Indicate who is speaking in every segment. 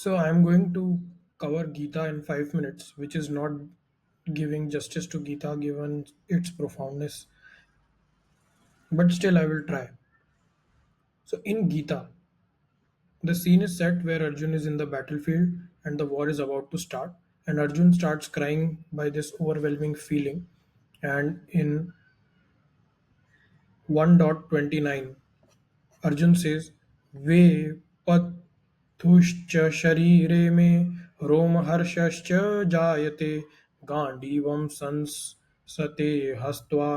Speaker 1: So I'm going to cover Gita in 5 minutes, which is not giving justice to Gita given its profoundness, but still I will try. So in Gita, the scene is set where Arjun is in the battlefield and the war is about to start, and Arjun starts crying by this overwhelming feeling. And in 1.29, Arjun says, Ve पथुश्च शरीरे मे रोमहर्षश्च जायते गाण्डीवं संसते हस्त्वा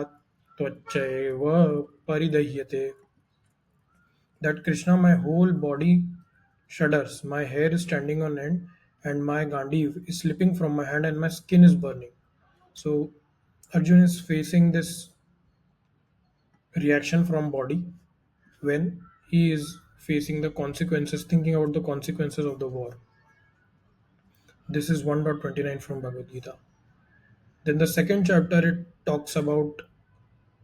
Speaker 1: त्वच्चैव परिदह्यते. That Krishna, my whole body shudders, my hair is standing on end, and my Gandiv is slipping from my hand, and my skin is burning. So Arjun is facing this reaction from body when he is facing the consequences, thinking about the consequences of the war. This is 1.29 from Bhagavad Gita. Then the second chapter it talks about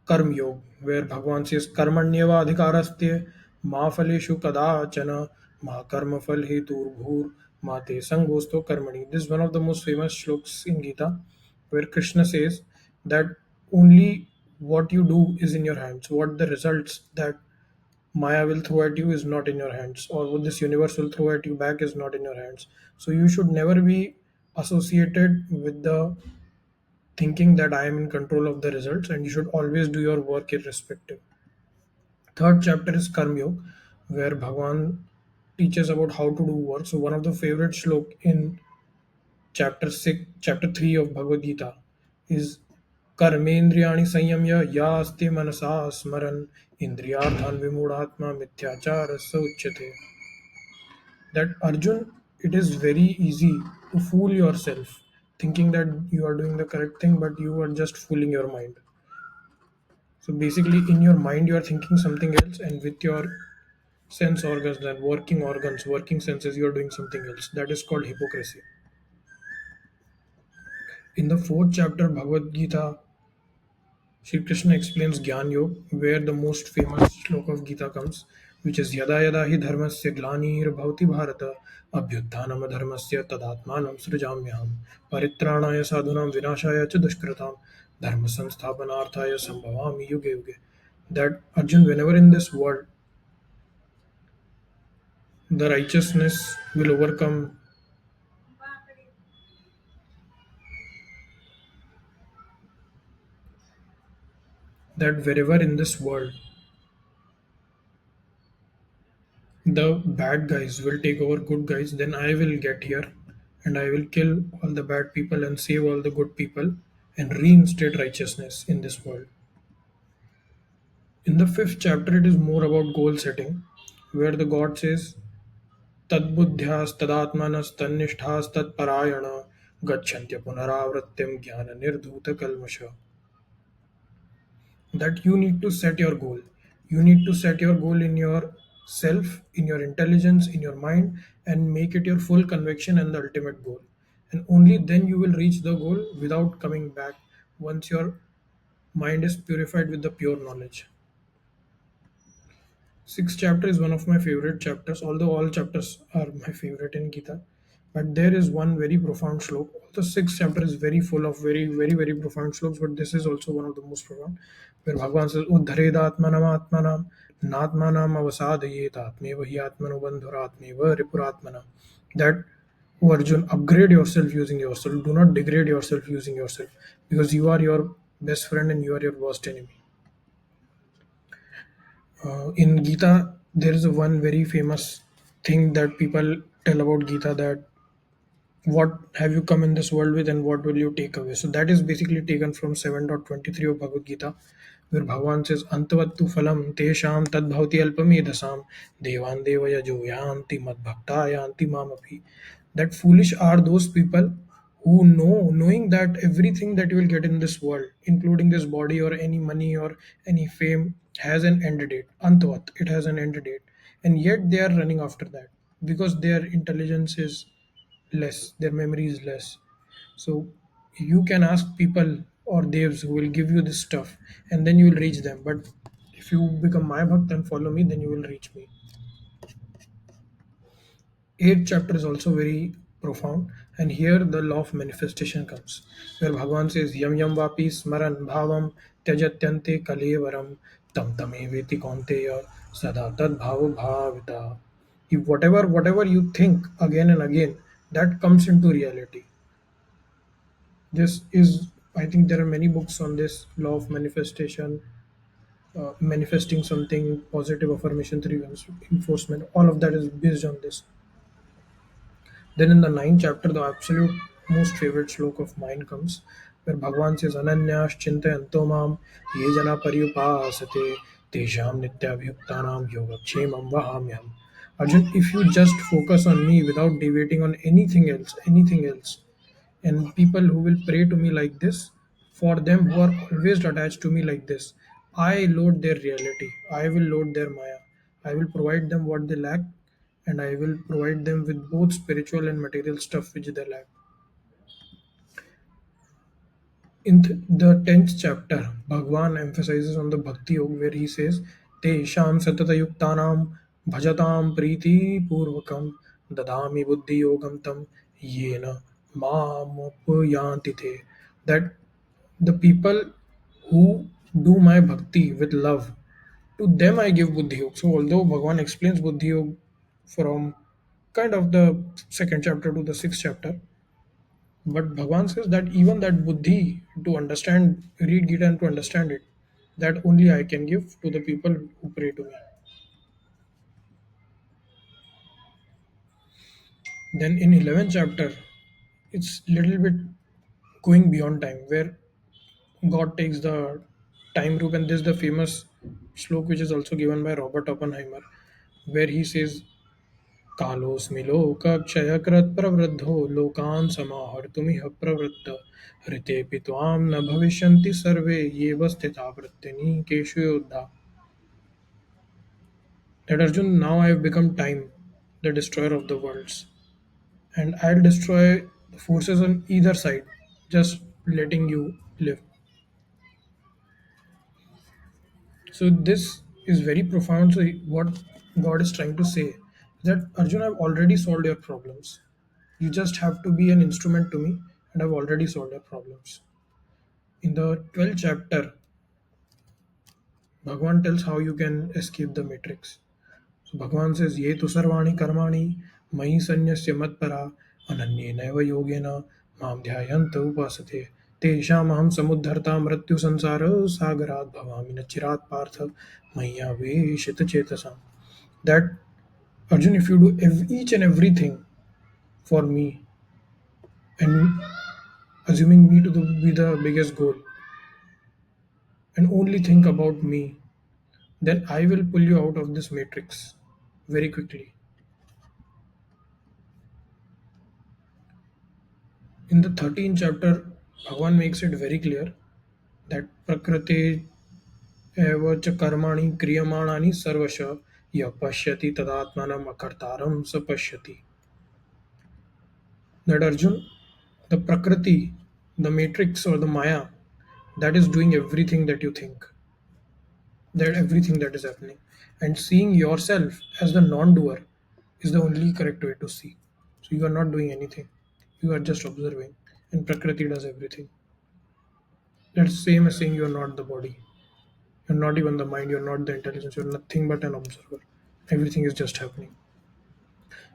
Speaker 1: Karma Yoga, where Bhagavan says Karmanyeva adhikaraste ma phaleshu kadachana ma karma phal hetur ma te sangosto karmani. This is one of the most famous shlokas in Gita, where Krishna says that only what you do is in your hands. What the results that Maya will throw at you is not in your hands, or what this universe will throw at you back is not in your hands. So you should never be associated with the thinking that I am in control of the results, and you should always do your work irrespective. Third chapter is Karma Yoga, where Bhagwan teaches about how to do work. So one of the favorite shlok in chapter 3 of Bhagavad Gita is कर्मेन्द्रियाणि संयम्य या अस्ति मनसा स्मरन् इंद्रियार्थान् विमूढ़ात्मा मिथ्याचारस्य उच्यते. That Arjun, it is very easy to fool yourself thinking that you are doing the correct thing, but you are just fooling your mind. So basically, in your mind, you are thinking something else, and with your sense organs, working senses, you are doing something else. That is called hypocrisy. In the fourth chapter, Bhagavad Gita, Sri Krishna explains Gyan Yoga, where the most famous shloka of Gita comes, which is Yada yada hi dharmasya glanir bhavati bharata abhyutthanam dharmasya tadatmanam srijamyaham paritranaya sadhunam vinashaya cha dushkratam dharma samsthapanarthaya sambhavami yuge yuge. That Arjun, whenever in this world the righteousness will overcome, that wherever in this world the bad guys will take over good guys, then I will get here and I will kill all the bad people and save all the good people and reinstate righteousness in this world. In the fifth chapter, it is more about goal setting, where the God says, Tadbudhyas tadatmanas tannishthas tatparayana gacchantya punaravrityam jnana nirdhuta kalmasha. That you need to set your goal. You need to set your goal in your self, in your intelligence, in your mind, and make it your full conviction and the ultimate goal. And only then you will reach the goal without coming back once your mind is purified with the pure knowledge. Sixth chapter is one of my favorite chapters, although all chapters are my favorite in Gita. But there is one very profound slok. The sixth chapter is very full of very profound sloks, but this is also one of the most profound, where Bhagavan says, Uddhared atmanam natmanam avasadayet atmeva hi atmano bandhuratmeva ripuratmanam. That, O Arjun, upgrade yourself using yourself. Do not degrade yourself using yourself, because you are your best friend and you are your worst enemy. In Gita, there is a one very famous thing that people tell about Gita, that what have you come in this world with and what will you take away. So that is basically taken from 7.23 of Bhagavad Gita, where Bhagavan says, Antavattu phalam tesham tadbhavati alpamedasam devan devaya jo yanti madbhakta yanti mamapi. That foolish are those people who knowing that everything that you will get in this world, including this body or any money or any fame, has an end date. Antavat, it has an end date. And yet they are running after that because their intelligence is less, their memory is less. So you can ask people or devs who will give you this stuff and then you will reach them. But if you become my bhakt and follow me, then you will reach me. Eighth chapter is also very profound, and here the law of manifestation comes, where Bhagavan says, Yam yam vapi smaran bhavam tyajatyante kalevaram tam tameveti kaunteya sada tad bhava bhavita. If whatever you think again and again, that comes into reality. This is, I think there are many books on this law of manifestation, manifesting something, positive affirmation, through enforcement. All of that is based on this. Then in the ninth chapter, the absolute most favorite slok of mine comes, where Bhagavan says, Ananyas chintayanto mam ye jana paryupasate tesham nityabhyuktanam yogakshemam vahamyam. Arjun, if you just focus on me without deviating on anything else, and people who will pray to me like this, for them who are always attached to me like this, I load their reality, I will load their maya, I will provide them what they lack, and I will provide them with both spiritual and material stuff which they lack. In the 10th chapter, Bhagwan emphasizes on the Bhakti Yoga, where he says, Tesham satata yuktanam bhajatam priti purvakam dadami buddhi yogam tam yena mamupayanti te. That the people who do my bhakti with love, to them I give buddhi yoga. So although Bhagwan explains buddhi yoga from kind of the second chapter to the sixth chapter, but Bhagavan says that even that buddhi to understand, read Gita and to understand it, that only I can give to the people who pray to me. Then in 11th chapter, it's little bit going beyond time, where God takes the time loop, and this is the famous slok which is also given by Robert Oppenheimer, where he says, कालोऽस्मि लोकक्षयकृत्प्रवृद्धो लोकान् समाहर्तुमिह प्रवृत्त ऋतेऽपि त्वां न भविष्यन्ति सर्वे येव स्थिता वृत्तिनिकेषु योद्धा. That Arjun, now I have become time, the destroyer of the worlds, and I'll destroy the forces on either side, just letting you live. So this is very profound. So what God is trying to say is that Arjun, I've already solved your problems. You just have to be an instrument to me, and I've already solved your problems. In the 12th chapter, Bhagwan tells how you can escape the matrix. So Bhagwan says, Ye tu sarvani karmani mahi sanyasya matpara ananyena yogena mam dhyayanta upasate tesham aham samudharta mrityu sansara sagarat bhavami nachirat partha maya veshita chetasam. That Arjun, if you do each and everything for me, and assuming me to be the biggest goal, and only think about me, then I will pull you out of this matrix very quickly. In the 13th chapter, Bhagavan makes it very clear that Prakriti eva cha karmani kriyamanani sarvasha ya pashyati tadatmanam akartaram sapashyati. That Arjun, the Prakriti, the matrix or the Maya, that is doing everything that you think, that everything that is happening. And seeing yourself as the non doer is the only correct way to see. So you are not doing anything, you are just observing, and Prakriti does everything. That's same as saying you are not the body, you're not even the mind, you're not the intelligence, you're nothing but an observer. Everything is just happening.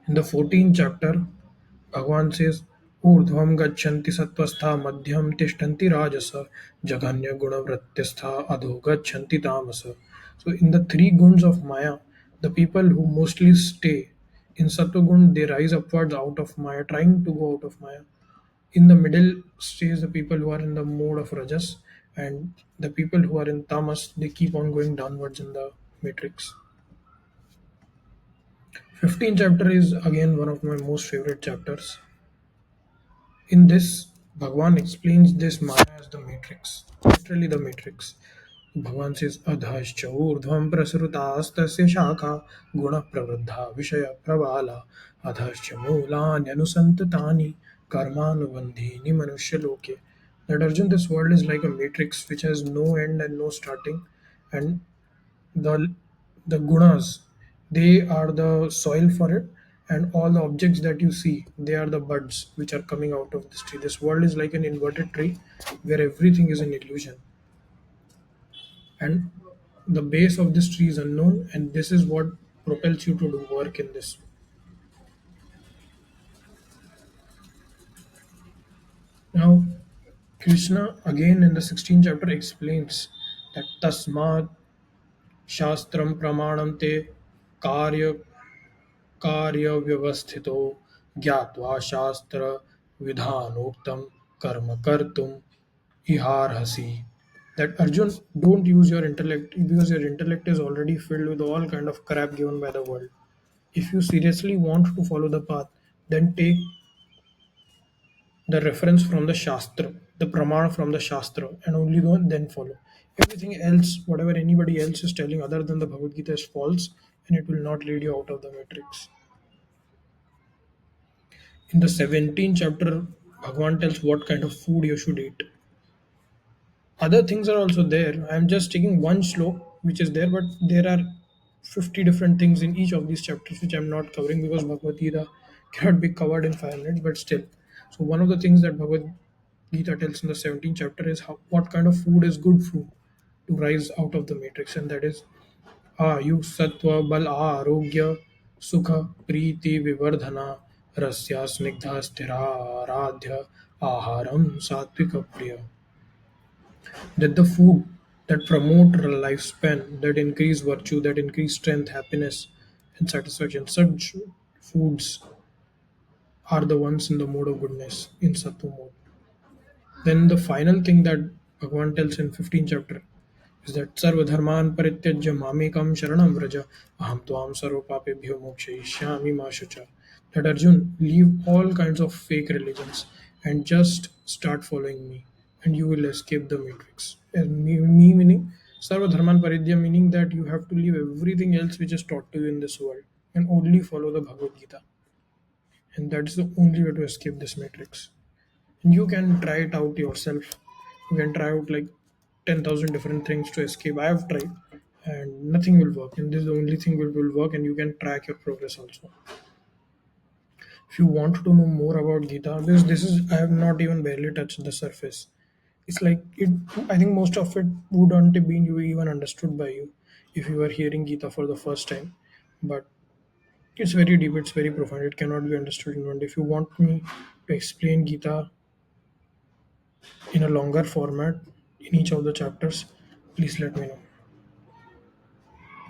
Speaker 1: In the 14th chapter, Bhagavan says, Urdhvam gachanti sattvastha madhyam tishtanti rajasa jaganya gunavratyastha adho gachanti tamasa. So in the three guns of Maya, the people who mostly stay in Sattva gun, they rise upwards out of Maya, trying to go out of Maya. In the middle stays the people who are in the mode of Rajas, and the people who are in Tamas, they keep on going downwards in the matrix. 15th chapter is again one of my most favorite chapters. In this, Bhagwan explains this Maya as the matrix, literally the matrix. Bhagwan says, Adhascha urdhvam prasrutastasya shakha guna pravruddha vishaya pravala adhascha mulani anusantani karmanubandhini manushya loke. That Arjun, this world is like a matrix which has no end and no starting, and the the gunas, they are the soil for it, and all the objects that you see, they are the buds which are coming out of this tree. This world is like an inverted tree where everything is an illusion, and the base of this tree is unknown, and this is what propels you to do work in this. Now Krishna again in the 16th chapter explains that tasmat shastram pramanam te karya कार्य व्यवस्थितो ज्ञात्वा शास्त्र विधानोक्तम कर्म कर्तुम इहारहसि. That Arjun, don't use your intellect because your intellect is already filled with all kind of crap given by the world. If you seriously want to follow the path, then take the reference from the Shastra, the Pramana from the Shastra, and only then follow. Everything else, whatever anybody else is telling other than the Bhagavad Gita, is false, and it will not lead you out of the matrix. In the 17th chapter, Bhagwan tells what kind of food you should eat. Other things are also there. I'm just taking one slok which is there, but there are 50 different things in each of these chapters which I'm not covering because Bhagavad Gita cannot be covered in 5 minutes, but still. So, one of the things that Bhagavad Gita tells in the 17th chapter is what kind of food is good food to rise out of the matrix, and that is आयु सत्व बल आरोग्य सुख प्रीति विवर्धना Russia Snigdha स्थिराराध्य आहारम सात्विक प्रिय. That the food that promote lifespan, that increase virtue, that increase strength, happiness, and satisfaction, such foods are the ones in the mode of goodness, in sattva mode. Then the final thing that Bhagavan tells in 15th chapter is that sarvadharman parityajya mamekam sharanam vraja aham tvam sarvapapebhyo mokshayishyami ma shucha. That Arjun, leave all kinds of fake religions and just start following me, and you will escape the matrix. And me meaning sarvadharman paridya, meaning that you have to leave everything else which is taught to you in this world and only follow the Bhagavad Gita. And that is the only way to escape this matrix. And you can try it out yourself. You can try out like 10,000 different things to escape. I have tried and nothing will work, and this is the only thing will work, and you can track your progress also. If you want to know more about Gita, this is, I have not even barely touched the surface. It's like it, I think most of it wouldn't have been you even understood by you if you were hearing Gita for the first time. But it's very deep, it's very profound, it cannot be understood in one day. If you want me to explain Gita in a longer format in each of the chapters, please let me know.